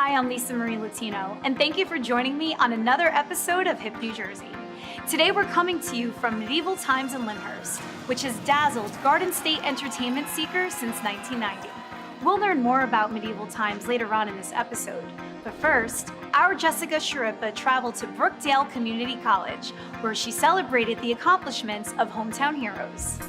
Hi, I'm Lisa Marie Latino, and thank you for joining me on another episode of Hip New Jersey. Today we're coming to you from Medieval Times in Lyndhurst, which has dazzled Garden State entertainment seekers since 1990. We'll learn more about Medieval Times later on in this episode, but first, our Jessica Sharippa traveled to Brookdale Community College, where she celebrated the accomplishments of hometown heroes.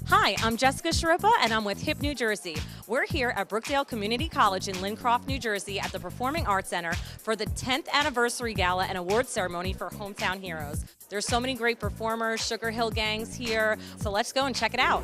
Hi, I'm Jessica Sharippa, and I'm with Hip New Jersey. We're here at Brookdale Community College in Lincroft, New Jersey at the Performing Arts Center for the 10th anniversary gala and award ceremony for Hometown Heroes. There's so many great performers, SUGARHILL gangs here, so let's go and check it out.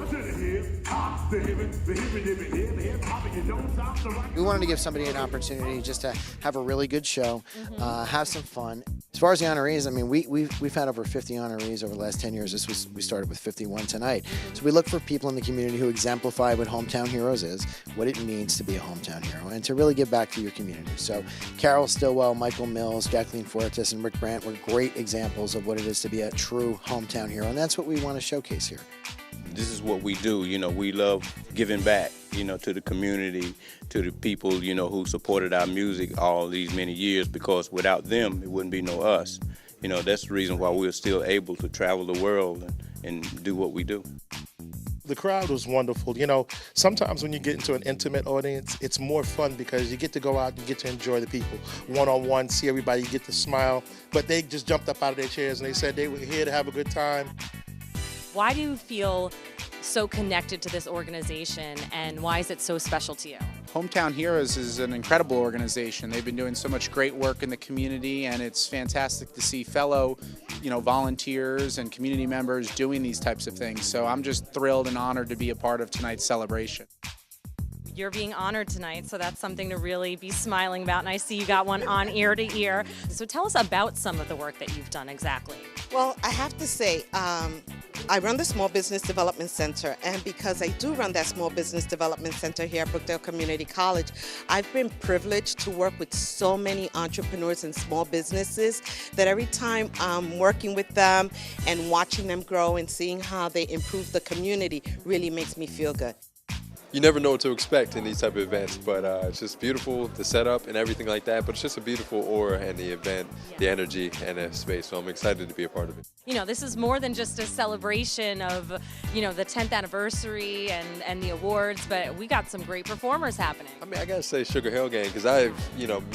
We wanted to give somebody an opportunity just to have a really good show, have some fun. As far as the honorees, I mean, we've had over 50 honorees over the last 10 years. We started with 51 tonight. So we look for people in the community who exemplify what Hometown Heroes is, what it means to be a hometown hero, and to really give back to your community. So Carol Stillwell, Michael Mills, Jacqueline Fortes, and Rick Brandt were great examples of what it is to be a true hometown hero, and that's what we want to showcase here. This is what we do, we love giving back, to the community, to the people, who supported our music all these many years, because without them, it wouldn't be no us. That's the reason why we're still able to travel the world and do what we do. The crowd was wonderful. Sometimes when you get into an intimate audience, it's more fun because you get to go out and get to enjoy the people one-on-one, see everybody, you get to smile. But they just jumped up out of their chairs and they said they were here to have a good time. Why do you feel so connected to this organization, and why is it so special to you? Hometown Heroes is an incredible organization. They've been doing so much great work in the community, and it's fantastic to see fellow, volunteers and community members doing these types of things. So I'm just thrilled and honored to be a part of tonight's celebration. You're being honored tonight, so that's something to really be smiling about, and I see you got one on ear to ear. So tell us about some of the work that you've done exactly. Well, I have to say, I run the Small Business Development Center, and because I do run that Small Business Development Center here at Brookdale Community College, I've been privileged to work with so many entrepreneurs and small businesses that every time I'm working with them and watching them grow and seeing how they improve the community really makes me feel good. You never know what to expect in these type of events, but it's just beautiful, the setup and everything like that, but it's just a beautiful aura and the event, the energy and the space, so I'm excited to be a part of it. This is more than just a celebration of, the 10th anniversary and the awards, but we got some great performers happening. I mean, I gotta say SUGARHILL gang, because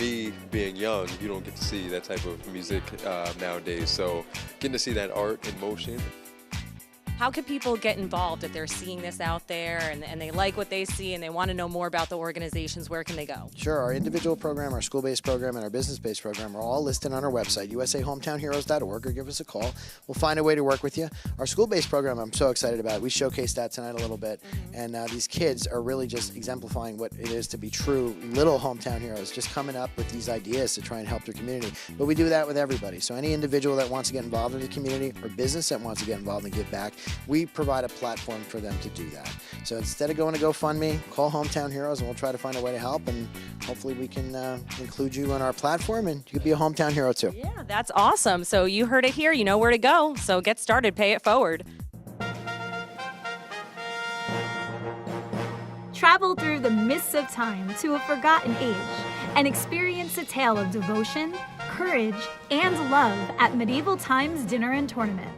me being young, you don't get to see that type of music nowadays, so getting to see that art in motion. How can people get involved if they're seeing this out there and they like what they see and they want to know more about the organizations? Where can they go? Sure. Our individual program, our school-based program, and our business-based program are all listed on our website, usahometownheroes.org, or give us a call. We'll find a way to work with you. Our school-based program, I'm so excited about. We showcased that tonight a little bit, and these kids are really just exemplifying what it is to be true little hometown heroes, just coming up with these ideas to try and help their community. But we do that with everybody. So any individual that wants to get involved in the community or business that wants to get involved and give back, we provide a platform for them to do that. So instead of going to GoFundMe, call Hometown Heroes and we'll try to find a way to help, and hopefully we can include you on our platform and you could be a hometown hero too. Yeah, that's awesome. So you heard it here, you know where to go. So get started, pay it forward. Travel through the mists of time to a forgotten age and experience a tale of devotion, courage, and love at Medieval Times Dinner and Tournament.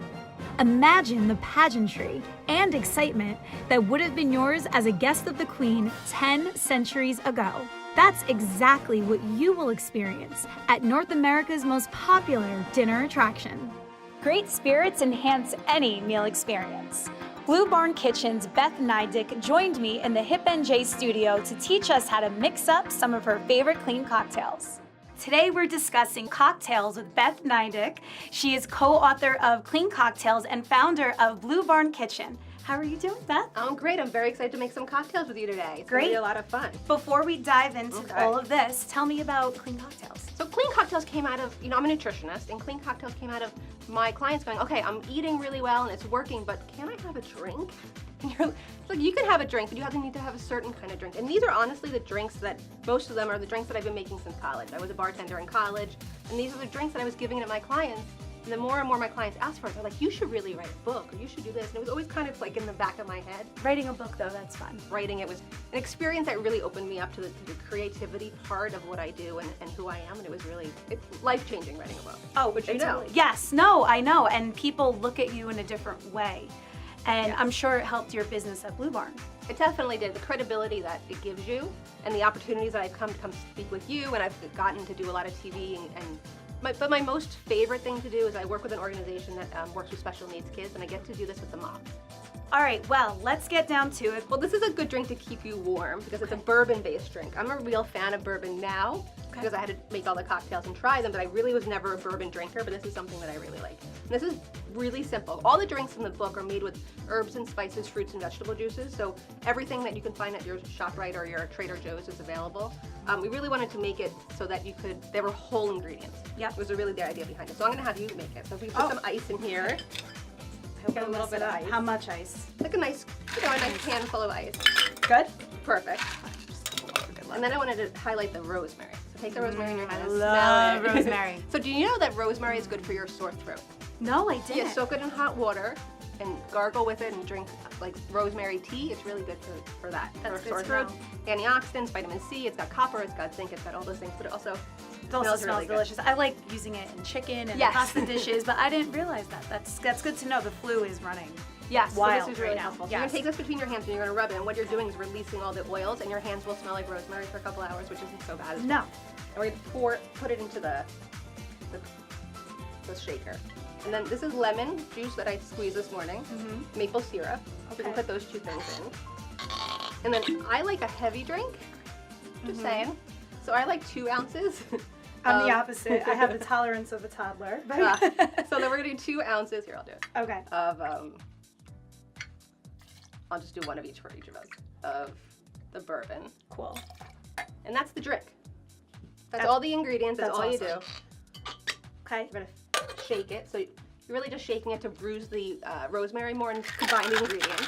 Imagine the pageantry and excitement that would have been yours as a guest of the Queen 10 centuries ago. That's exactly what you will experience at North America's most popular dinner attraction. Great spirits enhance any meal experience. Blue Barn Kitchen's Beth Nydick joined me in the Hip NJ studio to teach us how to mix up some of her favorite clean cocktails. Today we're discussing cocktails with Beth Nydick. She is co-author of Clean Cocktails and founder of Blue Barn Kitchen. How are you doing, Beth? I'm great. I'm very excited to make some cocktails with you today. It's Great. Gonna be a lot of fun. Before we dive into all of this, tell me about Clean Cocktails. So Clean Cocktails came out of, I'm a nutritionist, and Clean Cocktails came out of my clients going, okay, I'm eating really well and it's working, but can I have a drink? And you're like, you can have a drink, but you need to have a certain kind of drink. And these are honestly the drinks that, most of them are the drinks that I've been making since college. I was a bartender in college, and these are the drinks that I was giving to my clients And the more and more my clients ask for it, they're like, you should really write a book, or you should do this. And it was always kind of like in the back of my head. Writing a book, though, that's fun. Writing it was an experience that really opened me up to the creativity part of what I do and who I am, and it was really life-changing writing a book. Oh, which you it's know. really- Yes, no, I know, and people look at you in a different way. And Yes. I'm sure it helped your business at Blue Barn. It definitely did. The credibility that it gives you, and the opportunities that I've come to speak with you, and I've gotten to do a lot of TV. But my most favorite thing to do is I work with an organization that works with special needs kids, and I get to do this with the moms. All right, well, let's get down to it. Well, this is a good drink to keep you warm because it's a bourbon-based drink. I'm a real fan of bourbon now because I had to make all the cocktails and try them, but I really was never a bourbon drinker, but this is something that I really like. And this is really simple. All the drinks in the book are made with herbs and spices, fruits and vegetable juices, so everything that you can find at your ShopRite or your Trader Joe's is available. We really wanted to make it so that they were whole ingredients. Yep. It was really the idea behind it. So I'm gonna have you make it. So if we put some ice in here, get a little bit of ice. How much ice? Like a nice, a nice handful of ice. Good? Perfect. And then I wanted to highlight the rosemary. So take the rosemary in your hand and love smell it. rosemary. So do you know that rosemary is good for your sore throat? No, I didn't. Yeah, soak it in hot water and gargle with it and drink like rosemary tea. It's really good for that. That's for good sore to throat. Antioxidants, vitamin C, it's got copper, it's got zinc, it's got all those things, but it also It also smells really good. delicious. I like using it in chicken and Yes. pasta dishes, but I didn't realize that. That's good to know. The flu is running. Yes, wild so this is really right now. helpful. So Yes. you're gonna take this between your hands and you're gonna rub it, and what you're doing is releasing all the oils, and your hands will smell like rosemary for a couple hours, which isn't so bad. No. And we're gonna put it into the shaker. And then this is lemon juice that I squeezed this morning, maple syrup. So we can Okay. put those two things in. And then I like a heavy drink, just saying. So I like 2 ounces. I'm the opposite. I have the tolerance of a toddler. So then we're gonna do 2 ounces. Here, I'll do it. Okay. Of I'll just do one of each for each of us. Of the bourbon. Cool. And that's the drink. That's all the ingredients. That's all you do. Okay. You're gonna shake it. So you're really just shaking it to bruise the rosemary more and combine the ingredients.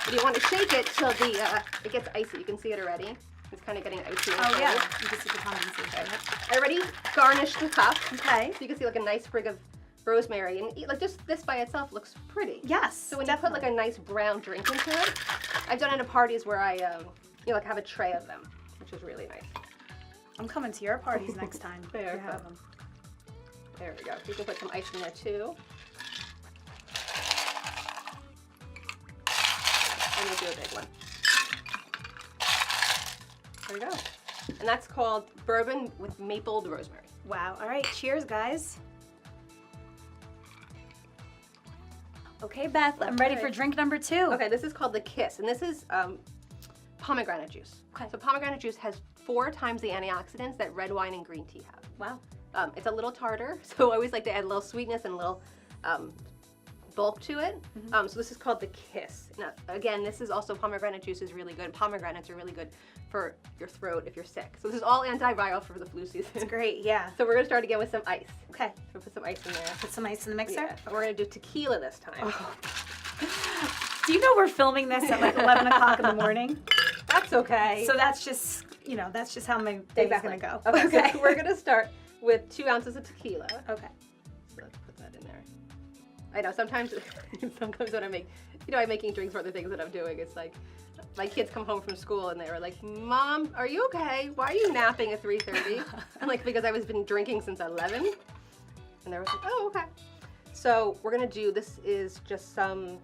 But you want to shake it till it gets icy. You can see it already. It's kind of getting icy. Oh yeah. You can see the condensation. I already garnished the cup. Okay. So you can see like a nice sprig of rosemary, and like just this by itself looks pretty. Yes. So when you put like a nice brown drink into it, I've done it at parties where I like have a tray of them, which is really nice. I'm coming to your parties next time. There, You have them. There we go. You can put some ice in there too. And we'll do a big one. There we go. And that's called bourbon with mapled rosemary. Wow. All right. Cheers, guys. Okay, Beth, I'm ready for drink number 2. Okay, this is called the Kiss, and this is pomegranate juice. Okay. So pomegranate juice has 4 times the antioxidants that red wine and green tea have. Wow. It's a little tartar, so I always like to add a little sweetness and a little bulk to it. So this is called the Kiss. Now, again, this is also pomegranate juice is really good. Pomegranates are really good for your throat if you're sick. So this is all antiviral for the flu season. It's great. Yeah. So we're gonna start again with some ice. Okay. So put some ice in there. Put some ice in the mixer. Yeah. And we're gonna do tequila this time. Do you know we're filming this at like 11 o'clock in the morning? That's okay. So that's just, that's just how my day's Exactly. gonna go. Okay. So we're gonna start with 2 ounces of tequila. Okay. So let's put that in there. I know sometimes when I'm making drinks for other things that I'm doing, it's like my kids come home from school and they were like, "Mom, are you okay? Why are you napping at 3:30?" I'm like, "Because I was been drinking since 11." And they were like, "Oh, okay." So we're gonna do, this is just some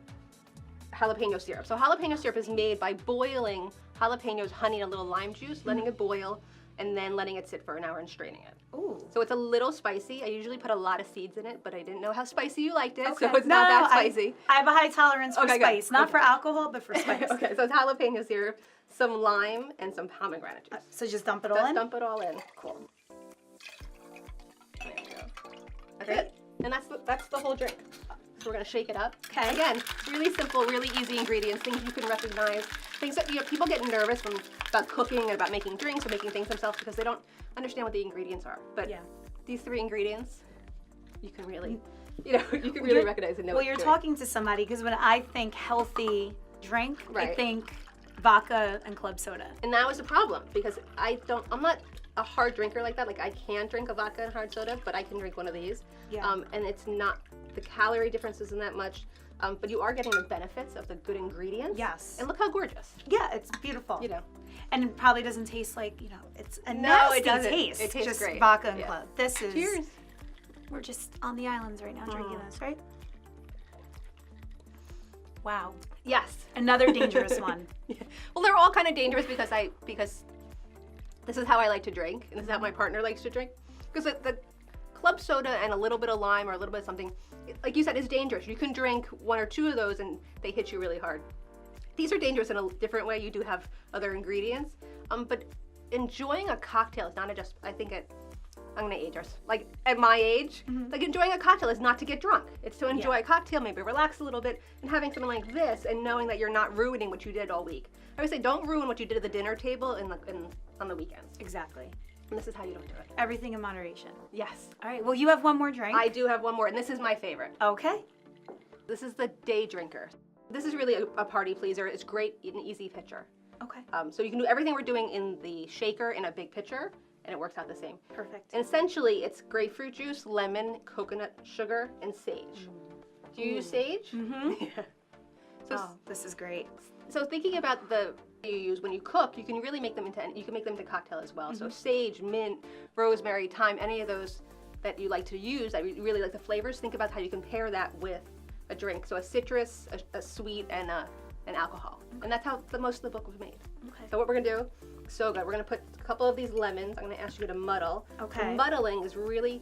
jalapeno syrup. So jalapeno syrup is made by boiling jalapenos, honey, and a little lime juice, letting it boil, and then letting it sit for an hour and straining it. Ooh. So it's a little spicy. I usually put a lot of seeds in it, but I didn't know how spicy you liked it, Okay. so it's not that spicy. I have a high tolerance for Okay, good. spice. Not Okay. for alcohol, but for spice. Okay, so it's jalapeno syrup, some lime, and some pomegranate juice. So just dump it all Just in? dump it all in. Cool. There we go. That's it. And that's the whole drink. So we're gonna shake it up. Okay. Again, really simple, really easy ingredients, things you can recognize. Things that people get nervous about cooking and about making drinks or making things themselves because they don't understand what the ingredients are. But Yeah. these 3 ingredients, you can really, recognize and know. Well, what you're doing. talking to somebody because when I think healthy drink, I Right. think vodka and club soda. And that was the problem because I'm not a hard drinker like that. Like I can't drink a vodka and hard soda, but I can drink one of these. Yeah. And it's not, the calorie difference isn't that much, but you are getting the benefits of the good ingredients. Yes. And look how gorgeous. Yeah, it's beautiful. You know. And it probably doesn't taste like, you know, it's a No, nasty it doesn't. taste. It tastes just great. vodka and Yeah. club. This is. Cheers. We're just on the islands right now drinking this, right? Wow. Yes. Another dangerous one. Yeah. Well, they're all kind of dangerous because this is how I like to drink, and this is how my partner likes to drink. Because the club soda and a little bit of lime or a little bit of something, like you said, is dangerous. You can drink one or two of those and they hit you really hard. These are dangerous in a different way. You do have other ingredients, but enjoying a cocktail is not just, I think I'm gonna age us. Like at my age, like enjoying a cocktail is not to get drunk. It's to enjoy a cocktail, maybe relax a little bit, and having something like this and knowing that you're not ruining what you did all week. I would say don't ruin what you did at the dinner table on the weekends. Exactly. And this is how you don't do it. Everything in moderation. Yes. All right, well, you have one more drink. I do have one more, and this is my favorite. Okay. This is the day drinker. This is really a party pleaser. It's great in an easy pitcher. Okay. So you can do everything we're doing in the shaker in a big pitcher, and it works out the same. Perfect. And essentially, it's grapefruit juice, lemon, coconut sugar, and sage. Do you use sage? Mm-hmm. Yeah. So, this is great. so thinking about the you use when you cook, you can really make them into cocktail as well. So sage, mint, rosemary, thyme, any of those that you like to use, that you really like the flavors, think about how you can pair that with a drink. So a citrus, a sweet, and an alcohol. And that's how most of the book was made. Okay. So what we're gonna do, so good, we're gonna put a couple of these lemons. I'm gonna ask you to muddle. Okay. So muddling is really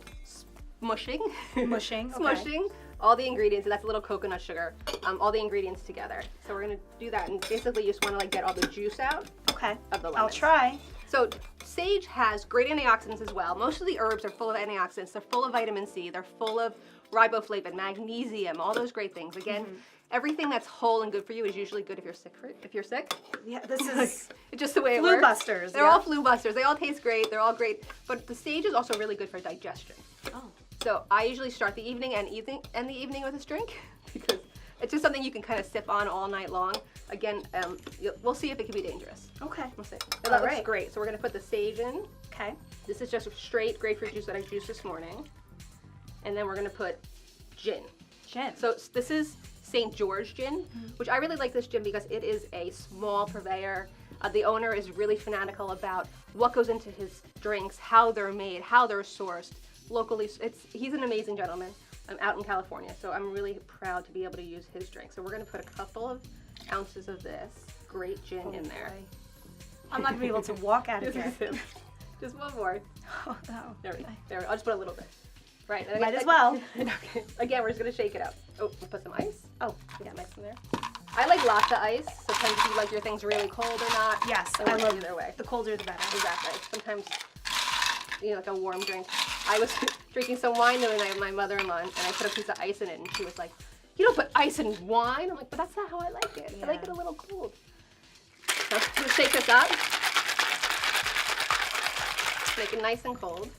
smushing. Mushing, okay. Smushing all the ingredients, and that's a little coconut sugar, all the ingredients together. So we're gonna do that, and basically you just wanna like get all the juice out Okay. of the lemons. I'll try. So sage has great antioxidants as well. Most of the herbs are full of antioxidants. They're full of vitamin C. They're full of riboflavin, magnesium, all those great things. Again, everything that's whole and good for you is usually good if you're sick. Yeah, this is It's just the way it flu works. busters. They're all flu busters. They all taste great. They're all great. But the sage is also really good for digestion. Oh. So I usually start the evening and the evening with this drink because it's just something you can kind of sip on all night long. Again, we'll see if it can be dangerous. Okay. We'll see. But that looks right. great. So we're gonna put the sage in. Okay. This is just straight grapefruit juice that I juiced this morning. And then we're gonna put gin. Gin. So this is St. George gin, which I really like this gin because it is a small purveyor. The owner is really fanatical about what goes into his drinks, how they're made, how they're sourced locally. He's an amazing gentleman. I'm out in California, so I'm really proud to be able to use his drink. So we're gonna put a couple of ounces of this great gin in there. I'm not gonna be able to walk out of here. Just one more. Oh, no. There. I'll just put a little bit. Right. and Might as well. Okay. Again, we're just gonna shake it up. Oh, we'll put some ice. Oh, Put some ice in there. I like lots of ice. Sometimes if you like your things really cold or not. yes. It I works love either way. the colder the better. Exactly. Sometimes, like a warm drink. I was drinking some wine the other night with my mother-in-law, and I put a piece of ice in it, and she was like, "You don't put ice in wine?" I'm like, "But that's not how I like it. I like it a little cold." So let's shake this up. Make it nice and cold.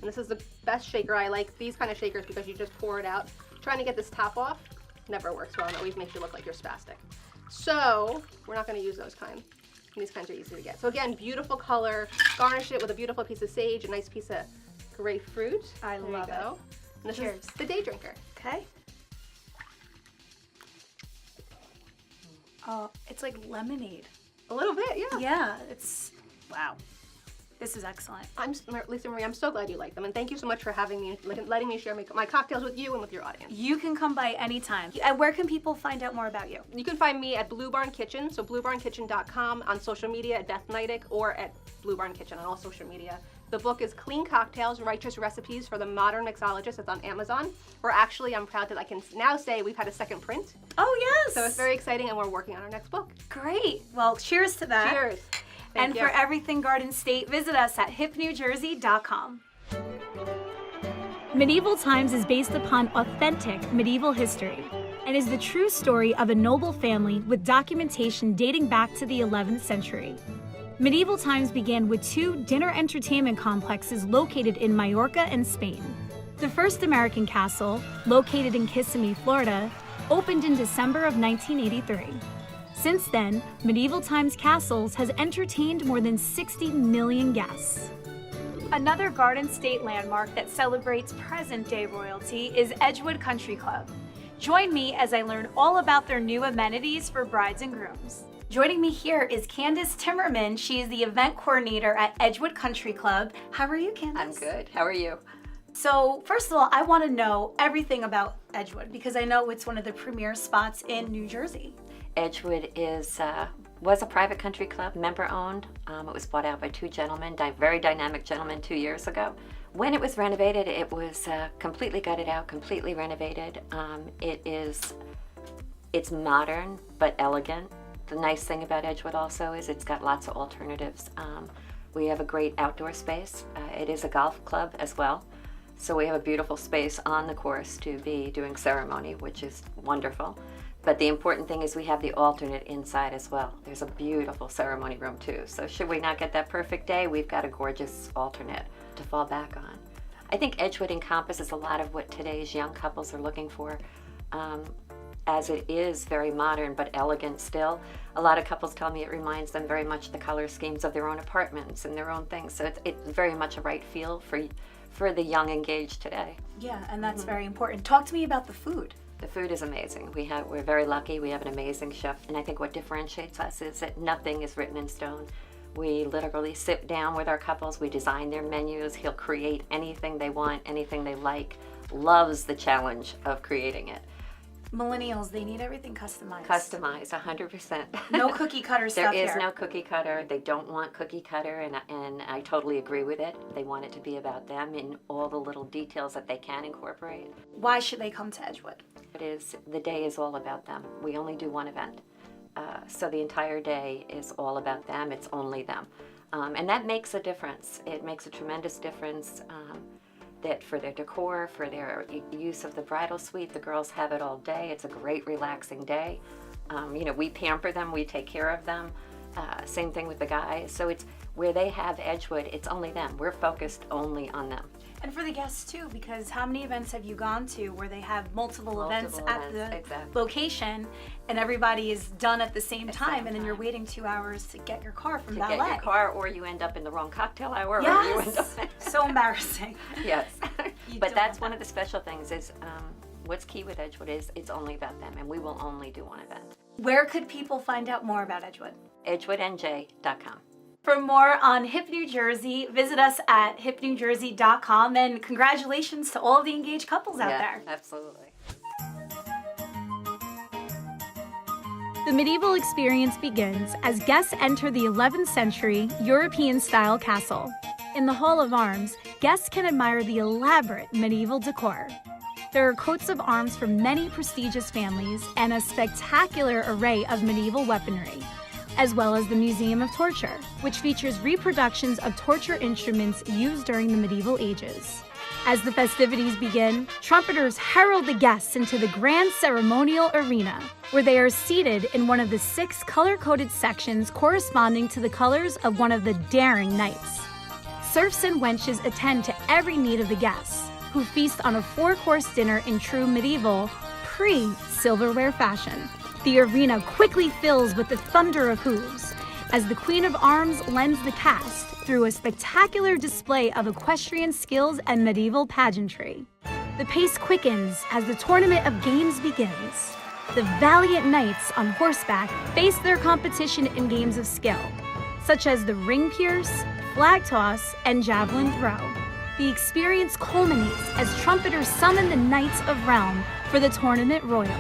And this is the best shaker. I like these kind of shakers because you just pour it out. Trying to get this top off never works well and always makes you look like you're spastic. So we're not going to use those kinds. These kinds are easy to get. So again, beautiful color. Garnish it with a beautiful piece of sage, a nice piece of grapefruit. I love it. And this Cheers. is the day drinker. Okay. Oh, it's like lemonade. A little bit, yeah. Yeah, it's wow. This is excellent. Lisa Marie, I'm so glad you like them, and thank you so much for having me, letting me share my cocktails with you and with your audience. You can come by anytime. And where can people find out more about you? You can find me at Blue Barn Kitchen, so bluebarnkitchen.com, on social media at Beth Nydick, or at Blue Barn Kitchen on all social media. The book is Clean Cocktails, Righteous Recipes for the Modern Mixologist. It's on Amazon. I'm proud that I can now say we've had a second print. Oh, yes. So it's very exciting, and we're working on our next book. Great. Well, cheers to that. Cheers. And Thank you. for everything Garden State, visit us at hipnewjersey.com. Medieval Times is based upon authentic medieval history and is the true story of a noble family with documentation dating back to the 11th century. Medieval Times began with 2 dinner entertainment complexes located in Majorca and Spain. The first American castle, located in Kissimmee, Florida, opened in December of 1983. Since then, Medieval Times Castles has entertained more than 60 million guests. Another Garden State landmark that celebrates present-day royalty is Edgewood Country Club. Join me as I learn all about their new amenities for brides and grooms. Joining me here is Candice Timmerman. She is the event coordinator at Edgewood Country Club. How are you, Candice? I'm good. How are you? So, first of all, I want to know everything about Edgewood because I know it's one of the premier spots in New Jersey. Edgewood was a private country club, member-owned. It was bought out by two gentlemen, very dynamic gentlemen 2 years ago. When it was renovated, it was completely gutted out, completely renovated. It's modern but elegant. The nice thing about Edgewood also is it's got lots of alternatives. We have a great outdoor space. It is a golf club as well. So we have a beautiful space on the course to be doing ceremony, which is wonderful. But the important thing is we have the alternate inside as well. There's a beautiful ceremony room too. So should we not get that perfect day, we've got a gorgeous alternate to fall back on. I think Edgewood encompasses a lot of what today's young couples are looking for. As it is very modern but elegant still. A lot of couples tell me it reminds them very much the color schemes of their own apartments and their own things. So it's very much a right feel for the young engaged today. Yeah, and that's very important. Talk to me about the food. The food is amazing. We're very lucky. We have an amazing chef, and I think what differentiates us is that nothing is written in stone. We literally sit down with our couples. We design their menus. He'll create anything they want, anything they like. Loves the challenge of creating it. Millennials, they need everything customized. Customized, 100%. No cookie cutter stuff There is here. no cookie cutter. They don't want cookie cutter, and I totally agree with it. They want it to be about them in all the little details that they can incorporate. Why should they come to Edgewood? The day is all about them. We only do one event. So the entire day is all about them. It's only them. And that makes a difference. It makes a tremendous difference. That for their decor, for their use of the bridal suite, the girls have it all day. It's a great relaxing day. We pamper them, we take care of them. Same thing with the guys. So it's where they have Edgewood, it's only them. We're focused only on them. And for the guests too, because how many events have you gone to where they have multiple events at the location and everybody is done at the same time and then you're waiting 2 hours to get your car from Vale? Get your car, or you end up in the wrong cocktail hour. Yes. Or you end up so embarrassing. Yes. But that's one of the special things is what's key with Edgewood is it's only about them, and we will only do one event. Where could people find out more about Edgewood? EdgewoodNJ.com. For more on Hip New Jersey, visit us at hipnewjersey.com, and congratulations to all of the engaged couples out there. Absolutely. The medieval experience begins as guests enter the 11th century European-style castle. In the Hall of Arms, guests can admire the elaborate medieval decor. There are coats of arms from many prestigious families and a spectacular array of medieval weaponry, as well as the Museum of Torture, which features reproductions of torture instruments used during the medieval ages. As the festivities begin, trumpeters herald the guests into the grand ceremonial arena, where they are seated in one of the 6 color-coded sections corresponding to the colors of one of the daring knights. Serfs and wenches attend to every need of the guests, who feast on a 4-course dinner in true medieval, pre-silverware fashion. The arena quickly fills with the thunder of hooves as the Queen of Arms lends the cast through a spectacular display of equestrian skills and medieval pageantry. The pace quickens as the tournament of games begins. The valiant knights on horseback face their competition in games of skill, such as the ring pierce, flag toss, and javelin throw. The experience culminates as trumpeters summon the Knights of Realm for the tournament royal.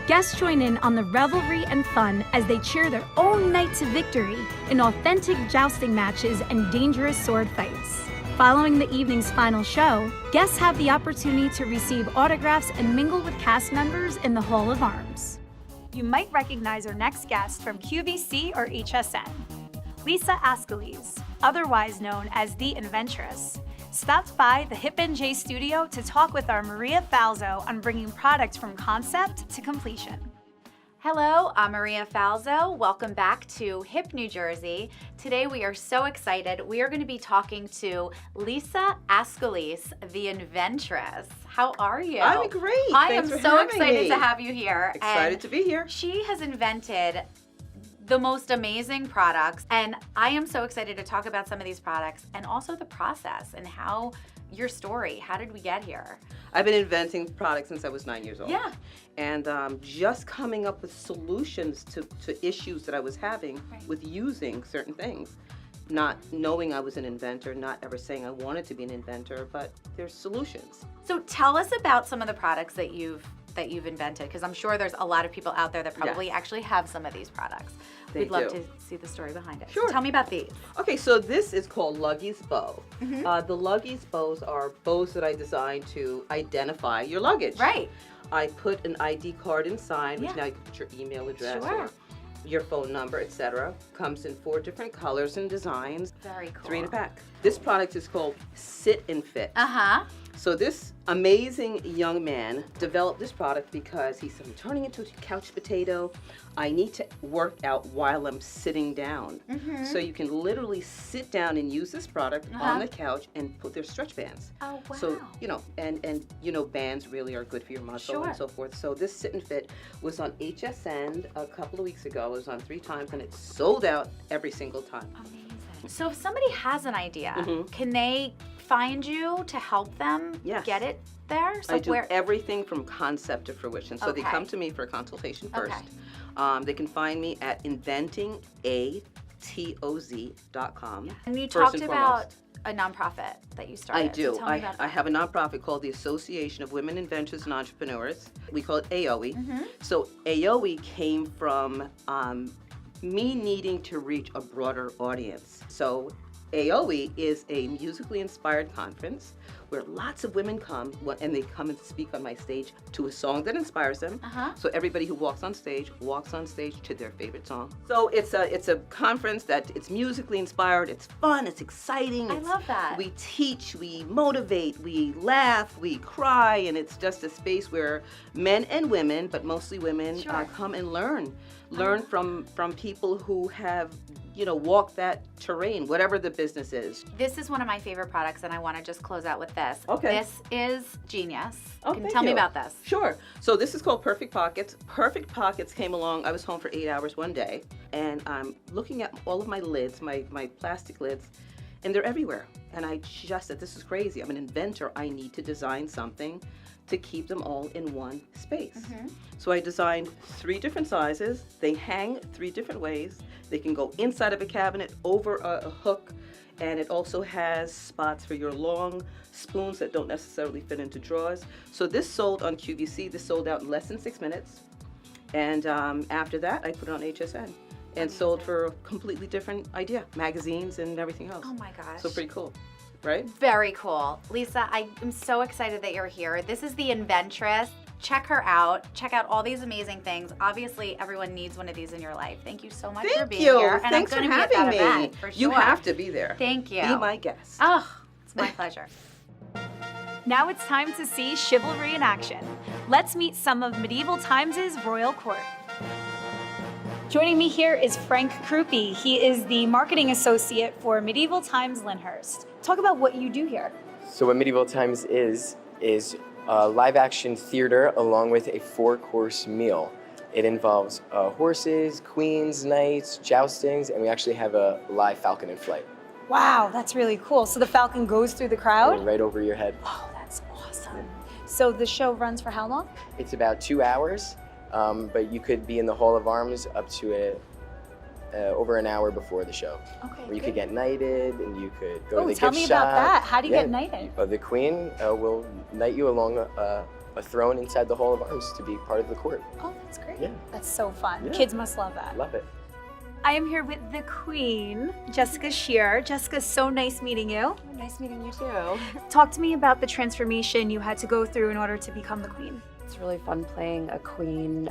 Guests join in on the revelry and fun as they cheer their own knight to victory in authentic jousting matches and dangerous sword fights. Following the evening's final show, guests have the opportunity to receive autographs and mingle with cast members in the Hall of Arms. You might recognize our next guest from QVC or HSN. Lisa Ascolese, otherwise known as the Inventress, stopped by the Hip NJ studio to talk with our Maria Falzo on bringing product from concept to completion. Hello, I'm Maria Falzo. Welcome back to Hip New Jersey. Today we are so excited. We are going to be talking to Lisa Ascolese, the Inventress. How are you? I'm great. I Thanks am for so having excited me. to have you here. Excited to be here. She has invented the most amazing products, and I am so excited to talk about some of these products and also the process and how your story. How did we get here? I've been inventing products since I was 9 years old. Yeah. And just coming up with solutions to issues that I was having with using certain things. Not knowing I was an inventor, not ever saying I wanted to be an inventor, but there's solutions. So tell us about some of the products that you've invented, because I'm sure there's a lot of people out there that probably actually have some of these products. We'd love to see the story behind it. Sure. So tell me about these. Okay, so this is called Luggie's Bow. Mm-hmm. The Luggie's bows are bows that I designed to identify your luggage. Right. I put an ID card inside, which now you can put your email address or your phone number, etc. Comes in 4 different colors and designs. Very cool. 3 in a pack. This product is called Sit and Fit. Uh-huh. So this amazing young man developed this product because he said, I'm turning into a couch potato. I need to work out while I'm sitting down. Mm-hmm. So you can literally sit down and use this product on the couch and put their stretch bands. Oh, wow. So, and bands really are good for your muscle and so forth. So this Sit and Fit was on HSN a couple of weeks ago. It was on 3 times and it sold out every single time. Amazing. So if somebody has an idea, can they find you to help them get it there? So I do everything from concept to fruition. So they come to me for a consultation first. They can find me at inventingatoz.com. And you talked about a nonprofit that you started. I do. So tell me about that. I have a nonprofit called the Association of Women Inventors and Entrepreneurs. We call it AOWIE. So AOWIE came from me needing to reach a broader audience. So AOWIE is a musically inspired conference where lots of women come and they come and speak on my stage to a song that inspires them. So everybody who walks on stage to their favorite song. So it's a conference that it's musically inspired, it's fun, it's exciting. I love that. We teach, we motivate, we laugh, we cry, and it's just a space where men and women, but mostly women, come and learn from people who have walk that terrain, whatever the business is. This is one of my favorite products, and I want to just close out with this. Okay. This is genius. Oh, Tell me about this. Sure. So this is called Perfect Pockets. Perfect Pockets came along. I was home for 8 hours one day, and I'm looking at all of my lids, my plastic lids, and they're everywhere. And I just said, this is crazy. I'm an inventor. I need to design something to keep them all in one space. So I designed 3 different sizes. They hang 3 different ways. They can go inside of a cabinet, over a hook, and it also has spots for your long spoons that don't necessarily fit into drawers. So this sold on QVC. This sold out in less than 6 minutes. And after that, I put it on HSN and sold for a completely different idea, magazines and everything else. Oh my gosh. So pretty cool. Right? Very cool. Lisa, I am so excited that you're here. This is the Inventress. Check her out. Check out all these amazing things. Obviously, everyone needs one of these in your life. Thank you so much for being here. And Thanks I'm for gonna be at having that me. event, for You sure. have to be there. Thank you. Be my guest. Oh, it's my pleasure. Now it's time to see chivalry in action. Let's meet some of medieval times' royal court. Joining me here is Frank Krupe. He is the marketing associate for Medieval Times Lyndhurst. Talk about what you do here. So what Medieval Times is live action theater along with a 4-course meal. It involves horses, queens, knights, joustings, and we actually have a live falcon in flight. Wow, that's really cool. So the falcon goes through the crowd? Right over your head. Oh, that's awesome. So the show runs for how long? It's about 2 hours, but you could be in the Hall of Arms up to over an hour before the show. Okay, where you could get knighted and you could go to the gift tell shop. me about that. How do you get knighted? The queen will knight you along a throne inside the Hall of Arms to be part of the court. Oh, that's great. Yeah. That's so fun. Yeah. Kids must love that. Love it. I am here with the queen, Jessica Shear. Jessica, so nice meeting you. Nice meeting you too. Talk to me about the transformation you had to go through in order to become the queen. It's really fun playing a queen.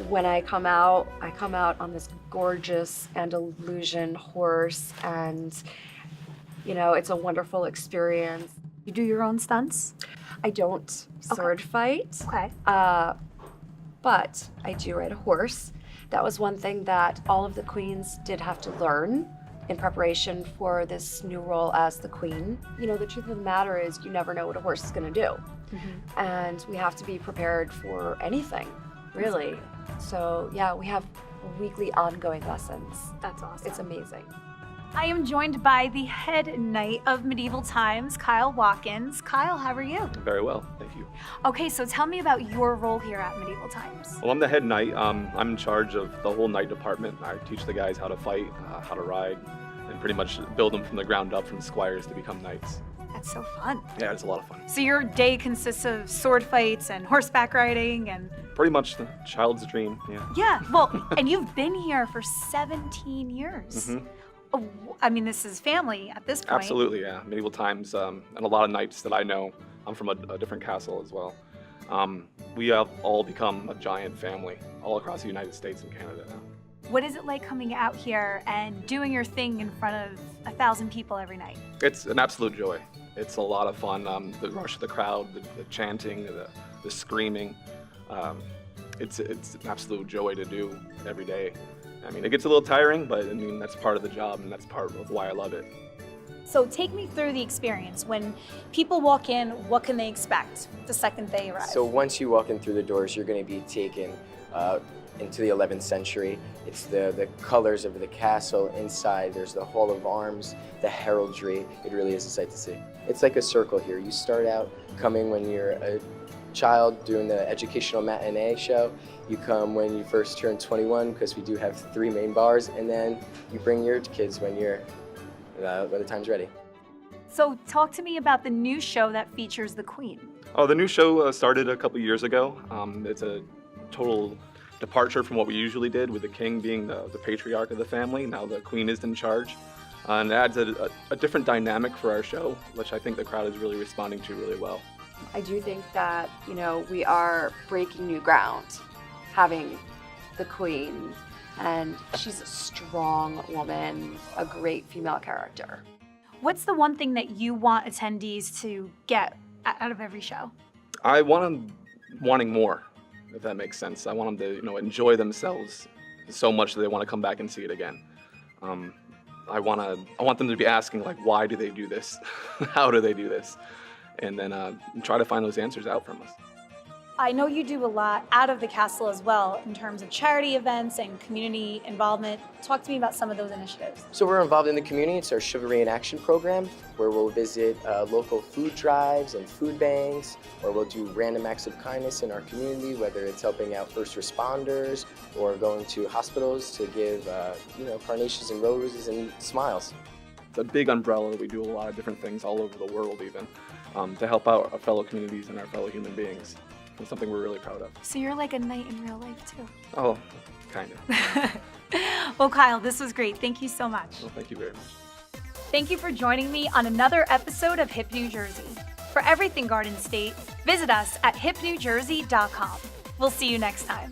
When I come out on this gorgeous Andalusian horse, and it's a wonderful experience. You do your own stunts? I don't sword fight. Okay. But I do ride a horse. That was one thing that all of the queens did have to learn in preparation for this new role as the queen. The truth of the matter is you never know what a horse is going to do. And we have to be prepared for anything, really. So yeah, we have weekly ongoing lessons. That's awesome. It's amazing. I am joined by the head knight of Medieval Times, Kyle Watkins. Kyle, how are you? Very well, thank you. Okay, so tell me about your role here at Medieval Times. Well, I'm the head knight. I'm in charge of the whole knight department. I teach the guys how to fight, how to ride, and pretty much build them from the ground up from squires to become knights. That's so fun. Yeah, it's a lot of fun. So your day consists of sword fights and horseback riding and... Pretty much the child's dream, yeah. Yeah, well, and you've been here for 17 years. Mm-hmm. Oh, I mean, this is family at this point. Absolutely, yeah. Medieval Times, and a lot of knights that I know. I'm from a different castle as well. We have all become a giant family all across the United States and Canada now. What is it like coming out here and doing your thing in front of 1,000 people every night? It's an absolute joy. It's a lot of fun. The rush of the crowd, the chanting, the screaming. It's an absolute joy to do every day. I mean, it gets a little tiring, but I mean, that's part of the job and that's part of why I love it. So take me through the experience. When people walk in, what can they expect the second they arrive? So once you walk in through the doors, you're going to be taken into the 11th century. It's the colors of the castle. Inside, there's the Hall of Arms, the heraldry. It really is a sight to see. It's like a circle here. You start out coming when you're a child doing the educational matinee show. You come when you first turn 21, because we do have 3 main bars, and then you bring your kids when the time's ready. So talk to me about the new show that features the Queen. Oh, the new show started a couple years ago. It's a total departure from what we usually did, with the king being the patriarch of the family. Now the Queen is in charge. And it adds a different dynamic for our show, which I think the crowd is really responding to really well. I do think that, we are breaking new ground, having the Queen, and she's a strong woman, a great female character. What's the one thing that you want attendees to get out of every show? I want them wanting more, if that makes sense. I want them to, enjoy themselves so much that they want to come back and see it again. I want them to be asking, like, why do they do this? How do they do this? And then try to find those answers out from us. I know you do a lot out of the castle as well in terms of charity events and community involvement. Talk to me about some of those initiatives. So we're involved in the community. It's our Chivalry in Action program, where we'll visit local food drives and food banks, or we'll do random acts of kindness in our community, whether it's helping out first responders or going to hospitals to give carnations and roses and smiles. It's a big umbrella. We do a lot of different things all over the world even to help out our fellow communities and our fellow human beings. It's something we're really proud of. So you're like a knight in real life too. Oh, kind of. Well, Kyle, this was great. Thank you so much. Well, thank you very much. Thank you for joining me on another episode of Hip New Jersey. For everything Garden State, visit us at hipnewjersey.com. We'll see you next time.